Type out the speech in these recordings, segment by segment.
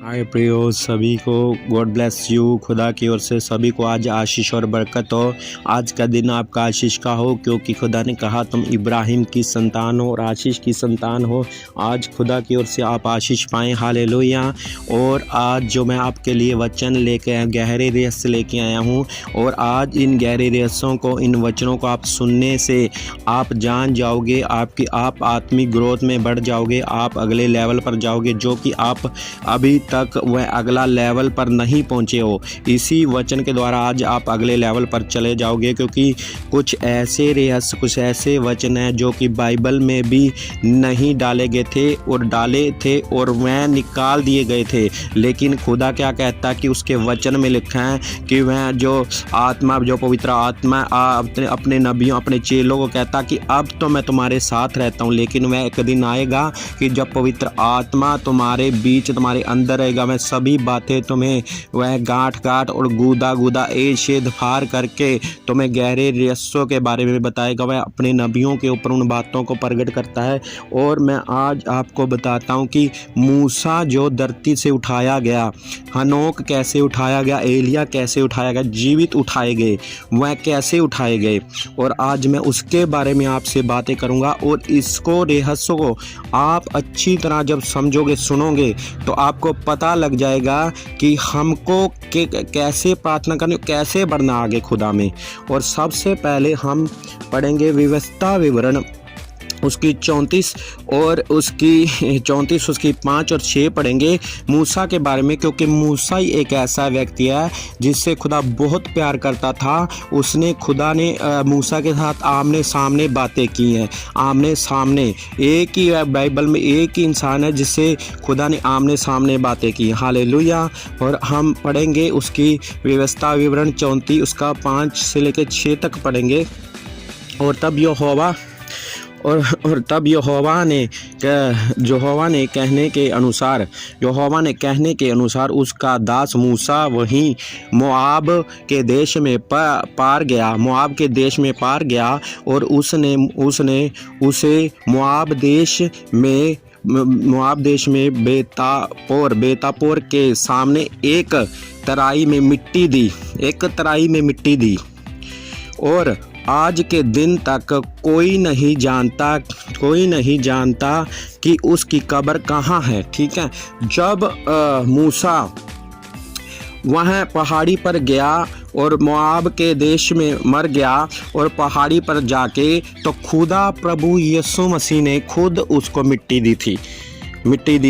हाय प्रियो, सभी को गॉड ब्लेस यू। खुदा की ओर से सभी को आज आशीष और बरकत हो। आज का दिन आपका आशीष का हो, क्योंकि खुदा ने कहा तुम इब्राहिम की संतान हो और आशीष की संतान हो। आज खुदा की ओर से आप आशीष पाएँ। हालेलुया। और आज जो मैं आपके लिए वचन लेके आया, गहरे रहस्य लेके आया हूँ, और आज इन गहरे रहस्यों को, इन वचनों को आप सुनने से आप जान जाओगे, आप आत्मिक ग्रोथ में बढ़ जाओगे, आप अगले लेवल पर जाओगे, जो कि आप अभी तक वह अगला लेवल पर नहीं पहुंचे हो। इसी वचन के द्वारा आज आप अगले लेवल पर चले जाओगे, क्योंकि कुछ ऐसे रहस्य, कुछ ऐसे वचन हैं जो कि बाइबल में भी नहीं डाले गए थे और वह निकाल दिए गए थे। लेकिन खुदा क्या कहता है कि उसके वचन में लिखा है कि वह जो आत्मा, जो पवित्र आत्मा अपने नबियों, अपने चेलों को कहता कि अब तो मैं तुम्हारे साथ रहता हूँ, लेकिन वह एक दिन आएगा कि जब पवित्र आत्मा तुम्हारे बीच, तुम्हारे अंदर रहेगा, मैं सभी बातें तुम्हें वह गांठ और गूदा छेद फाड़ करके तुम्हें गहरे रहस्यों के बारे में बताएगा। वह अपने नबियों के ऊपर उन बातों को प्रकट करता है। और मैं आज आपको बताता हूं कि मूसा जो धरती से उठाया गया, हनोक कैसे उठाया गया, एलिया कैसे उठाया गया, जीवित उठाए गए, वह कैसे उठाए गए, और आज मैं उसके बारे में आपसे बातें करूंगा। और इसको, रहस्य को आप अच्छी तरह जब समझोगे, सुनोगे, तो आपको पता लग जाएगा कि हमको कैसे प्रार्थना करनी, कैसे बढ़ना आगे खुदा में। और सबसे पहले हम पढ़ेंगे व्यवस्था विवरण, उसकी 34 और उसकी 5 और 6 पढ़ेंगे मूसा के बारे में, क्योंकि मूसा ही एक ऐसा व्यक्ति है जिससे खुदा बहुत प्यार करता था। खुदा ने मूसा के साथ आमने सामने बातें की हैं, आमने सामने। एक ही बाइबल में एक ही इंसान है जिससे खुदा ने आमने सामने बातें की। हालेलुया। और हम पढ़ेंगे उसकी व्यवस्था विवरण 34, उसका 5 से लेकर 6 तक पढ़ेंगे। और तब यहोवा ने कहने के अनुसार उसका दास मूसा वहीं मोआब के देश में पार गया, और उसने उसे मोआब देश में बेतापोर के सामने एक तराई में मिट्टी दी। और आज के दिन तक कोई नहीं जानता कि उसकी कब्र कहाँ है। ठीक है। जब मूसा वहाँ पहाड़ी पर गया और मोआब के देश में मर गया, और पहाड़ी पर जाके तो खुदा प्रभु यीशु मसीह ने खुद उसको मिट्टी दी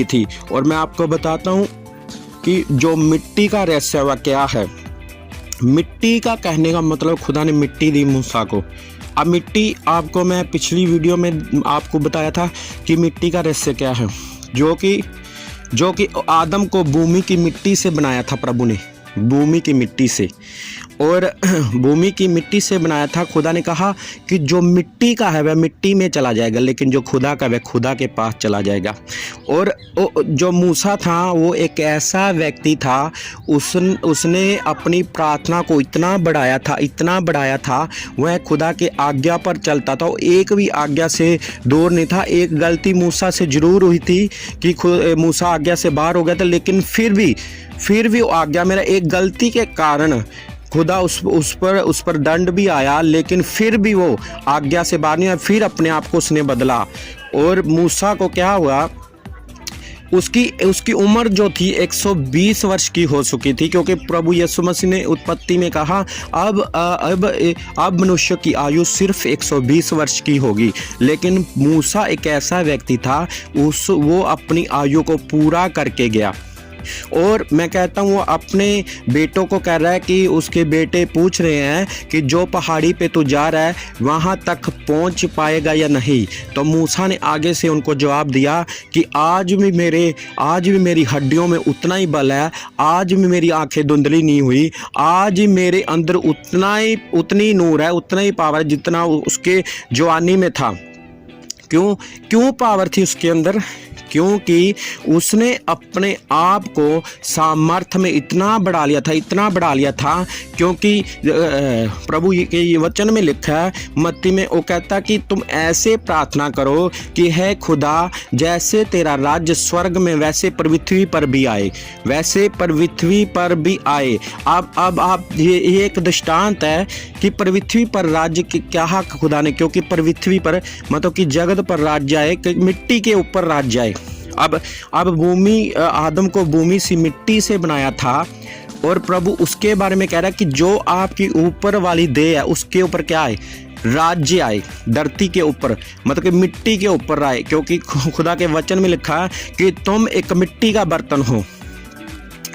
थी। और मैं आपको बताता हूँ कि जो मिट्टी का रहस्य वह क्या है। मिट्टी का कहने का मतलब, खुदा ने मिट्टी दी मूसा को। अब मिट्टी, आपको मैं पिछली वीडियो में आपको बताया था कि मिट्टी का रहस्य क्या है, जो कि आदम को भूमि की मिट्टी से बनाया था प्रभु ने, भूमि की मिट्टी से। और भूमि की मिट्टी से बनाया था। खुदा ने कहा कि जो मिट्टी का है वह मिट्टी में चला जाएगा, लेकिन जो खुदा का वह खुदा के पास चला जाएगा। और जो मूसा था वो एक ऐसा व्यक्ति था, उसने अपनी प्रार्थना को इतना बढ़ाया था, वह खुदा के आज्ञा पर चलता था, एक भी आज्ञा से दूर नहीं था। एक गलती मूसा से जरूर हुई थी कि मूसा आज्ञा से बाहर हो गया था, लेकिन फिर भी वो आज्ञा, मेरा एक गलती के कारण खुदा उस पर दंड भी आया, लेकिन फिर भी वो आज्ञा से बाहर नहीं आया। फिर अपने आप को उसने बदला। और मूसा को क्या हुआ, उसकी उम्र जो थी 120 वर्ष की हो चुकी थी, क्योंकि प्रभु यीशु मसीह ने उत्पत्ति में कहा अब मनुष्य की आयु सिर्फ 120 वर्ष की होगी। लेकिन मूसा एक ऐसा व्यक्ति था, वो अपनी आयु को पूरा करके गया। और मैं कहता हूँ वो अपने बेटों को कह रहा है कि उसके बेटे पूछ रहे हैं कि जो पहाड़ी पे तू जा रहा है वहाँ तक पहुँच पाएगा या नहीं। तो मूसा ने आगे से उनको जवाब दिया कि आज भी मेरी हड्डियों में उतना ही बल है, आज भी मेरी आंखें धुंधली नहीं हुई, आज मेरे अंदर उतनी नूर है, उतना ही पावर है जितना उसके जवानी में था। क्यों पावर थी उसके अंदर? क्योंकि उसने अपने आप को सामर्थ्य में इतना बढ़ा लिया था क्योंकि प्रभु के ये वचन में लिखा है मत्ती में, वो कहता कि तुम ऐसे प्रार्थना करो कि है खुदा जैसे तेरा राज्य स्वर्ग में वैसे पृथ्वी पर भी आए, अब आप ये एक दृष्टांत है कि पृथ्वी पर राज्य की क्या खुदा ने, क्योंकि पृथ्वी पर मतलब कि जगत पर राज्य आए, मिट्टी के ऊपर राज्य आए। अब भूमि, आदम को भूमि सी मिट्टी से बनाया था और प्रभु उसके बारे में कह रहा है कि जो आपकी ऊपर वाली देह है उसके ऊपर क्या आए, राज्य आए, धरती के ऊपर मतलब कि मिट्टी के ऊपर आए, क्योंकि खुदा के वचन में लिखा है कि तुम एक मिट्टी का बर्तन हो,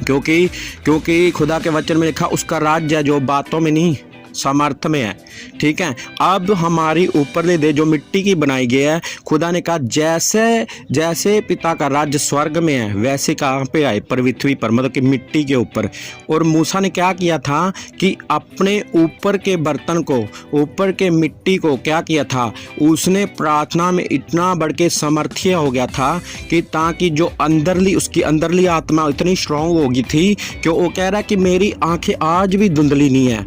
क्योंकि खुदा के वचन में लिखा उसका राज्य है जो बातों में नहीं सामर्थ्य में है। ठीक है, अब हमारी ऊपरली देह जो मिट्टी की बनाई गई है, खुदा ने कहा जैसे पिता का राज्य स्वर्ग में है वैसे कहाँ पे आए, पृथ्वी पर मतलब कि मिट्टी के ऊपर। और मूसा ने क्या किया था कि अपने ऊपर के बर्तन को, ऊपर के मिट्टी को क्या किया था, उसने प्रार्थना में इतना बढ़ के समर्थ्य हो गया था कि ताकि जो उसकी अंदरली आत्मा इतनी स्ट्रांग हो गई थी कि वो कह रहा है कि मेरी आंखें आज भी धुंधली नहीं है,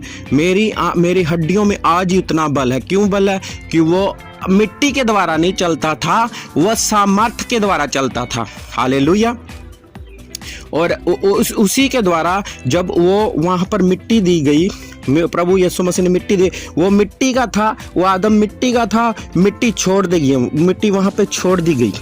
मेरी हड्डियों में आज ही उतना बल है। क्यों बल है? कि वो मिट्टी के द्वारा नहीं चलता था, वह सामर्थ्य के द्वारा चलता था। हालेलुया। और उसी के द्वारा जब वो वहाँ पर मिट्टी दी गई, प्रभु यीशु मसीह ने मिट्टी दी, वो मिट्टी का था, वो आदम मिट्टी का था, मिट्टी छोड़ दी गई, मिट्टी वहाँ पे छोड़ दी गई।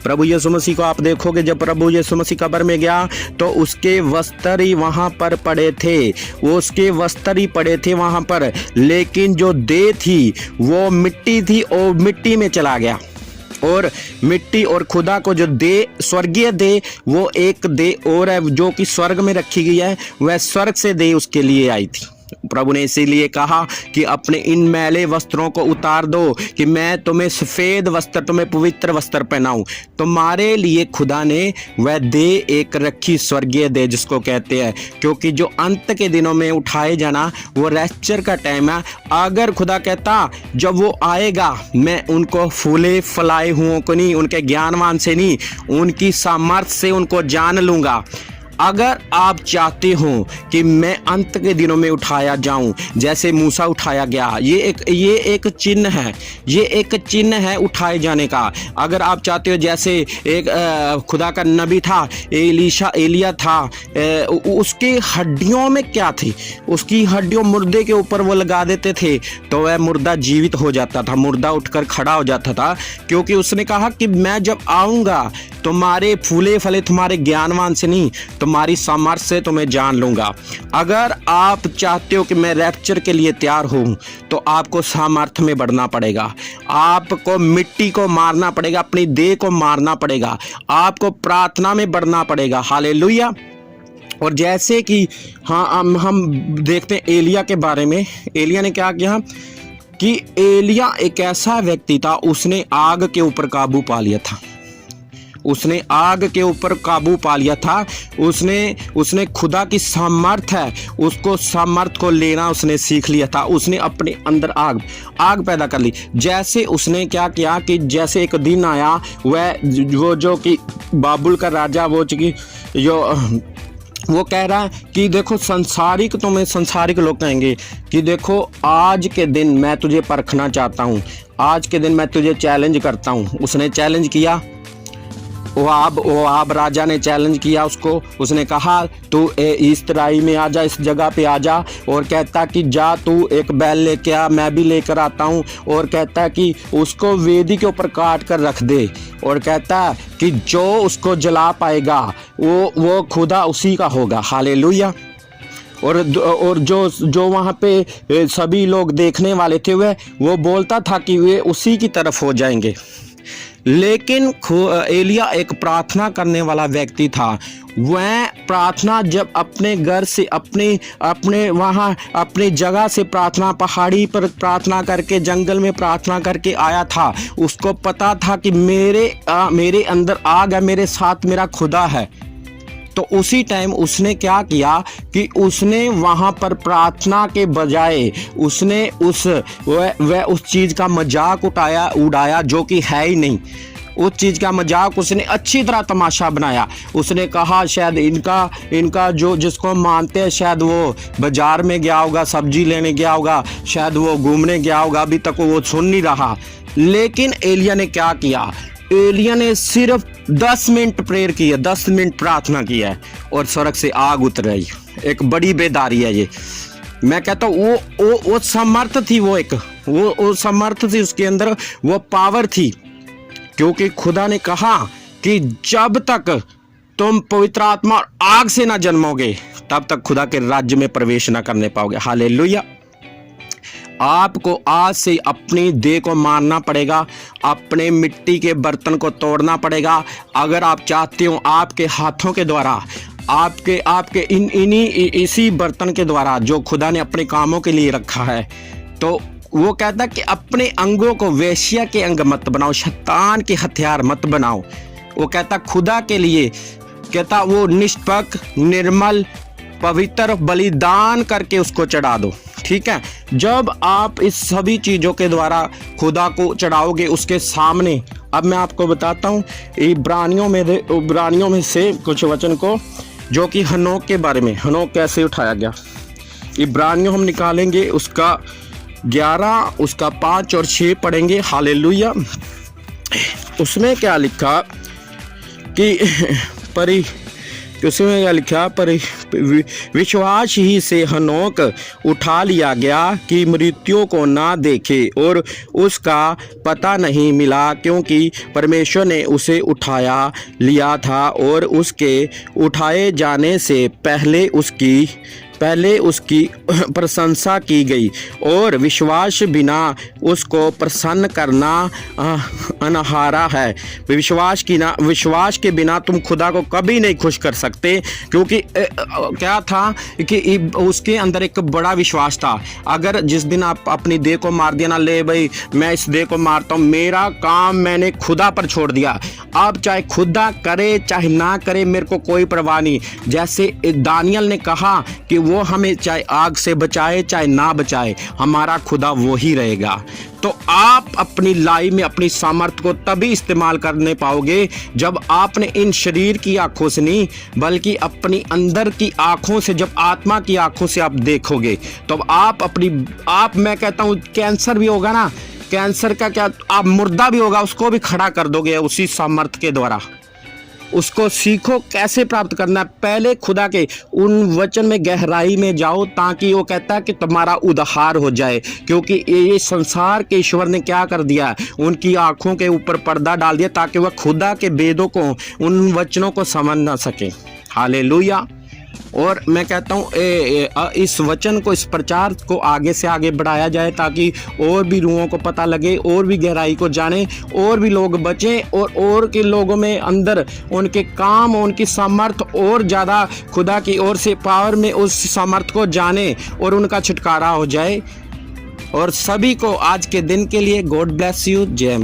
प्रभु यीशु मसीह को आप देखोगे, जब प्रभु यीशु मसीह कब्र में गया तो उसके वस्त्र ही वहाँ पर पड़े थे, उसके वस्त्र ही पड़े थे वहाँ पर, लेकिन जो देह थी वो मिट्टी थी और मिट्टी में चला गया। और मिट्टी और खुदा को जो दे, स्वर्गीय दे, वो एक दे और है जो कि स्वर्ग में रखी गई है, वह स्वर्ग से दे उसके लिए आई थी। प्रभु ने इसीलिए कहा कि अपने इन मैले वस्त्रों को उतार दो कि मैं तुम्हें सफ़ेद वस्त्र, तुम्हें पवित्र वस्त्र पहनाऊं। तुम्हारे लिए खुदा ने वह दे एक रखी, स्वर्गीय दे जिसको कहते हैं, क्योंकि जो अंत के दिनों में उठाए जाना वो रैप्चर का टाइम है। अगर खुदा कहता जब वो आएगा मैं उनको फूले फलाए हुओं को नहीं, उनके ज्ञानवान से नहीं, उनकी सामर्थ्य से उनको जान लूँगा। अगर आप चाहते हो कि मैं अंत के दिनों में उठाया जाऊं जैसे मूसा उठाया गया, ये एक चिन्ह है, ये एक चिन्ह है उठाए जाने का। अगर आप चाहते हो जैसे एक खुदा का नबी था एलिया था, उसकी हड्डियों में क्या थी, उसकी हड्डियों मुर्दे के ऊपर वो लगा देते थे तो वह मुर्दा जीवित हो जाता था, मुर्दा उठकर खड़ा हो जाता था, क्योंकि उसने कहा कि मैं जब आऊँगा तुम्हारे फूले फले, तुम्हारे ज्ञानवान से नहीं, तुम्हारी सामर्थ्य से तुम्हें जान लूँगा। अगर आप चाहते हो कि मैं रैप्चर के लिए तैयार हूँ तो आपको सामर्थ्य में बढ़ना पड़ेगा, आपको मिट्टी को मारना पड़ेगा, अपनी देह को मारना पड़ेगा, आपको प्रार्थना में बढ़ना पड़ेगा। हालेलुया। और जैसे कि हम देखते हैं एलिया के बारे में, एलिया ने क्या किया कि एलिया एक ऐसा व्यक्ति था, उसने आग के ऊपर काबू पा लिया था, उसने आग के ऊपर काबू पा लिया था, उसने खुदा की सामर्थ्य है, उसको सामर्थ्य को लेना उसने सीख लिया था, उसने अपने अंदर आग पैदा कर ली। जैसे उसने क्या किया कि जैसे एक दिन आया, वो जो कि बाबुल का राजा, वो कह रहा है कि देखो संसारिक लोग कहेंगे कि देखो आज के दिन मैं तुझे परखना चाहता हूँ, आज के दिन मैं तुझे चैलेंज करता हूँ। उसने चैलेंज किया, ओआब राजा ने चैलेंज किया उसको, उसने कहा तू इस तराई में आ जा, इस जगह पे आ जा, और कहता कि जा तू एक बैल लेके आ, मैं भी लेकर आता हूँ, और कहता कि उसको वेदी के ऊपर काट कर रख दे, और कहता कि जो उसको जला पाएगा वो खुदा उसी का होगा। हालेलुया। और जो वहाँ पे सभी लोग देखने वाले थे वो बोलता था कि वे उसी की तरफ हो जाएंगे। लेकिन एलिया एक प्रार्थना करने वाला व्यक्ति था। वह प्रार्थना जब अपने घर से अपने वहाँ अपनी जगह से प्रार्थना, पहाड़ी पर प्रार्थना करके, जंगल में प्रार्थना करके आया था, उसको पता था कि मेरे अंदर आग है, मेरे साथ मेरा खुदा है। तो उसी टाइम उसने क्या किया कि उसने वहाँ पर प्रार्थना के बजाय उसने उस चीज़ का मजाक उड़ाया जो कि है ही नहीं। उस चीज़ का मजाक उसने अच्छी तरह तमाशा बनाया। उसने कहा शायद इनका जो जिसको मानते हैं शायद वो बाजार में गया होगा, सब्जी लेने गया होगा, शायद वो घूमने गया होगा, अभी तक वो सुन नहीं रहा। लेकिन एलिया ने क्या किया, एलिया ने सिर्फ 10 मिनट प्रेयर की है, 10 मिनट प्रार्थना की है और स्वर्ग से आग उतर आई। एक बड़ी बेदारी है ये। मैं कहता हूँ वो समर्थ थी, वो समर्थ थी, उसके अंदर वो पावर थी, क्योंकि खुदा ने कहा कि जब तक तुम पवित्र आत्मा और आग से ना जन्मोगे तब तक खुदा के राज्य में प्रवेश ना करने पाओगे। हालेलुया। आपको आज से अपनी देह को मारना पड़ेगा, अपने मिट्टी के बर्तन को तोड़ना पड़ेगा। अगर आप चाहते हो आपके हाथों के द्वारा, आपके इसी बर्तन के द्वारा जो खुदा ने अपने कामों के लिए रखा है, तो वो कहता कि अपने अंगों को वेश्या के अंग मत बनाओ, शैतान के हथियार मत बनाओ। वो कहता खुदा के लिए, कहता वो निष्पक्ष निर्मल पवित्र बलिदान करके उसको चढ़ा दो। ठीक है, जब आप इस सभी चीज़ों के द्वारा खुदा को चढ़ाओगे उसके सामने। अब मैं आपको बताता हूँ इब्रानियों में से कुछ वचन को, जो कि हनोक के बारे में, हनोक कैसे उठाया गया। इब्रानियों हम निकालेंगे उसका 11, उसका 5 और 6 पढ़ेंगे। हालेलुया। उसमें क्या लिखा कि उसमें क्या लिखा, पर विश्वास ही से हनोक उठा लिया गया कि मृत्यु को ना देखे और उसका पता नहीं मिला, क्योंकि परमेश्वर ने उसे उठाया लिया था और उसके उठाए जाने से पहले उसकी प्रशंसा की गई। और विश्वास बिना उसको प्रसन्न करना अनहारा है। विश्वास के बिना तुम खुदा को कभी नहीं खुश कर सकते, क्योंकि क्या था कि उसके अंदर एक बड़ा विश्वास था। अगर जिस दिन आप अपनी देह को मार दिया ना, ले भाई मैं इस देह को मारता हूँ, मेरा काम मैंने खुदा पर छोड़ दिया, अब चाहे खुदा करे चाहे ना करे मेरे को कोई परवाह नहीं। जैसे दानियल ने कहा कि वो हमें चाहे आग से बचाए चाहे ना बचाए, हमारा खुदा वो ही रहेगा। तो आप अपनी लाइफ में अपनी सामर्थ्य को तभी इस्तेमाल करने पाओगे जब आपने इन शरीर की आंखों से नहीं, बल्कि अपनी अंदर की आंखों से, जब आत्मा की आंखों से आप देखोगे, तो आप मैं कहता हूँ कैंसर भी होगा ना, कैंसर का क्या, आप मुर्दा भी होगा उसको भी खड़ा कर दोगे उसी सामर्थ्य के द्वारा। उसको सीखो कैसे प्राप्त करना है। पहले खुदा के उन वचन में गहराई में जाओ, ताकि वो कहता है कि तुम्हारा उद्धार हो जाए। क्योंकि ये संसार के ईश्वर ने क्या कर दिया, उनकी आंखों के ऊपर पर्दा डाल दिया, ताकि वह खुदा के वेदों को, उन वचनों को समझ ना सके। हालेलुया। और मैं कहता हूँ इस वचन को, इस प्रचार को आगे से आगे बढ़ाया जाए, ताकि और भी रूहों को पता लगे, और भी गहराई को जाने, और भी लोग बचें, और के लोगों में अंदर उनके काम, उनकी सामर्थ और ज़्यादा खुदा की ओर से पावर में उस सामर्थ को जाने और उनका छुटकारा हो जाए। और सभी को आज के दिन के लिए गॉड ब्लेस यू। जय